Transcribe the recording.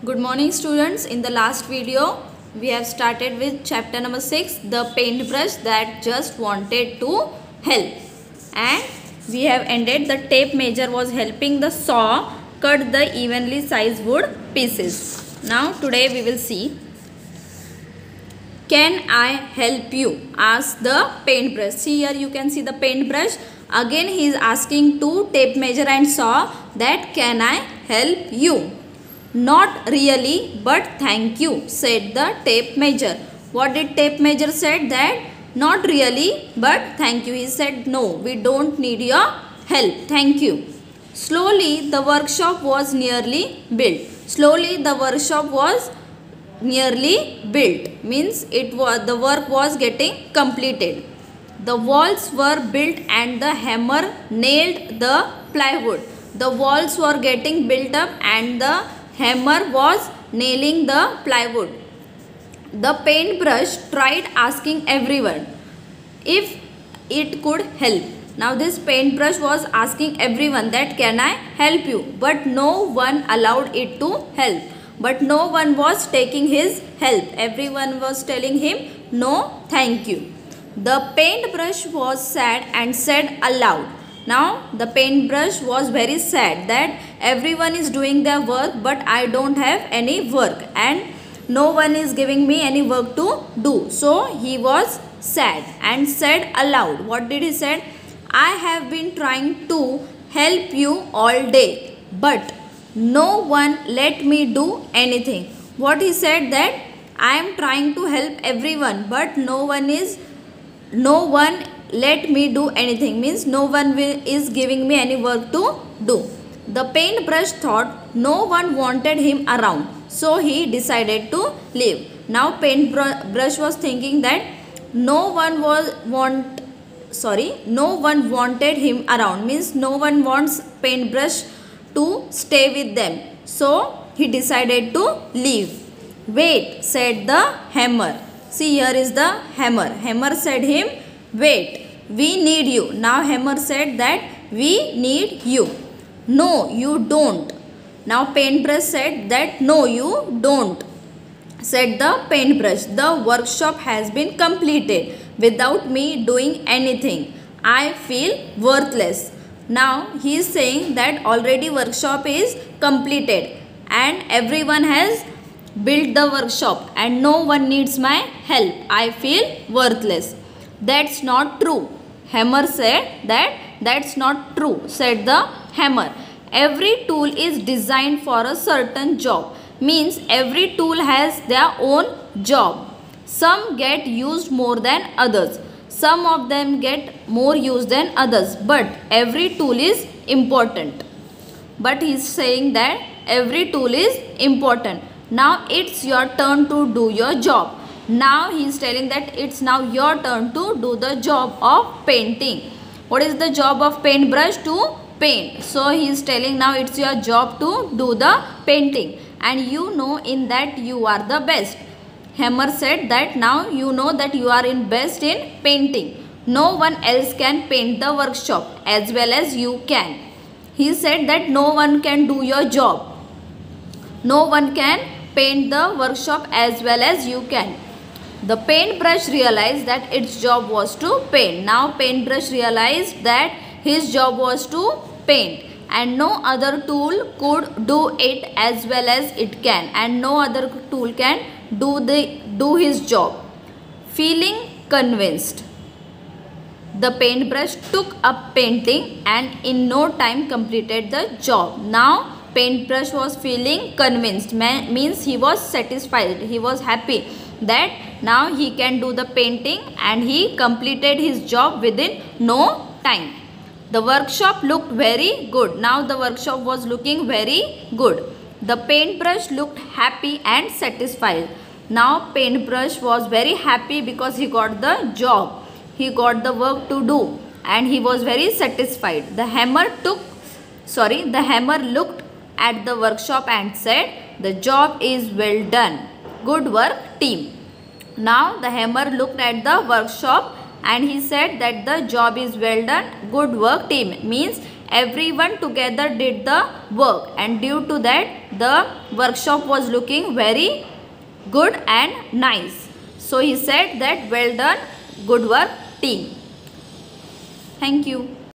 Good morning students. In the last video we have started with chapter number 6, the paintbrush that just wanted to help, and we have ended the tape measure was helping the saw cut the evenly sized wood pieces. Now today we will see, can I help you? Ask the paintbrush. See here you can see the paintbrush. Again he is asking to tape measure and saw that can I help you? Not really, but thank you, said the tape measure. What did tape measure said? That not really, but thank you. He said no, we don't need your help. Thank you. Slowly the workshop was nearly built. Slowly the workshop was nearly built. Means the work was getting completed. The walls were built and the hammer nailed the plywood. The walls were getting built up and the hammer was nailing the plywood. The paintbrush tried asking everyone if it could help. Now this paintbrush was asking everyone that can I help you, but no one allowed it to help. But no one was taking his help. Everyone was telling him no thank you. The paintbrush was sad and said aloud. Now the paintbrush was very sad that everyone is doing their work but I don't have any work and no one is giving me any work to do. So he was sad and said aloud. What did he say? I have been trying to help you all day but no one let me do anything. What he said, that I am trying to help everyone but no one let me do anything, means no one is giving me any work to do. The paintbrush thought no one wanted him around, so he decided to leave. Now paintbrush was thinking that no one wanted him around, means no one wants paintbrush to stay with them, so he decided to leave. Wait, said the hammer. See, here is the hammer. Hammer said him, wait, we need you. Now hammer said that we need you. No, you don't. Now paintbrush said that no, you don't. Said the paintbrush, the workshop has been completed without me doing anything. I feel worthless. Now he is saying that already workshop is completed and everyone has built the workshop and no one needs my help. I feel worthless. That's not true. Hammer said that that's not true, said the hammer. Every tool is designed for a certain job, means every tool has their own job. Some get used more than others. Some of them get more use than others, but every tool is important. But he is saying that every tool is important. Now it's your turn to do your job. Now he is telling that it's now your turn to do the job of painting. What is the job of paintbrush? To paint. So he is telling now it's your job to do the painting, and you know in that you are the best. Hammer said that now you know that you are best in painting. No one else can paint the workshop as well as you can. He said that no one can do your job. No one can paint the workshop as well as you can. The paintbrush realized that its job was to paint. Now paintbrush realized that his job was to paint and no other tool could do it as well as it can, and no other tool can do his job. Feeling convinced, the paintbrush took up painting and in no time completed the job. Now paintbrush was feeling convinced, means he was satisfied, he was happy that now he can do the painting and he completed his job within no time. The workshop looked very good. Now the workshop was looking very good. The paintbrush looked happy and satisfied. Now paintbrush was very happy because he got the job. He got the work to do and he was very satisfied. The hammer looked at the workshop and said, the job is well done. Good work, team. Now the hammer looked at the workshop and he said that the job is well done. Good work, team. Means everyone together did the work, and due to that the workshop was looking very good and nice. So he said that well done, good work team. Thank you.